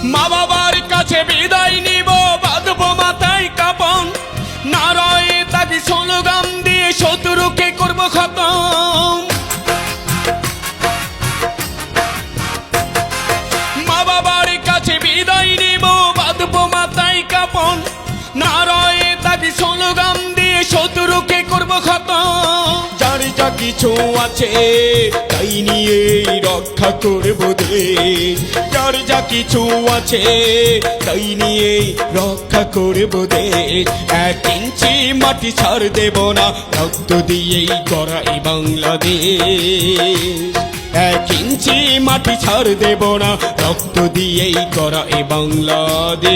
মা বাবার কাছে বিদায় নিব, বাঁধবো মাথায় কাপন, নারায়ে তাকে স্লোগান দিয়ে শত্রুকে করব খতম। মা বাবার কাছে বিদায় নিব, বাঁধবো মাথায় কাপন, নারায়ে তাকে স্লোগান দিয়ে শত্রুকে করব খতম। যার যা কিছু আছে তাই নিয়ে রক্ষা করব দেশ, যার যা কিছু আছে তাই নিয়ে রক্ষা করব দেশ। 1 ইঞ্চি মাটি ছাড় দেব না, রক্ত দিয়েই গড়া এই বাংলাদেশ। 1 ইঞ্চি মাটি ছাড় দেব না, রক্ত দিয়েই গড়া এই বাংলাদেশ।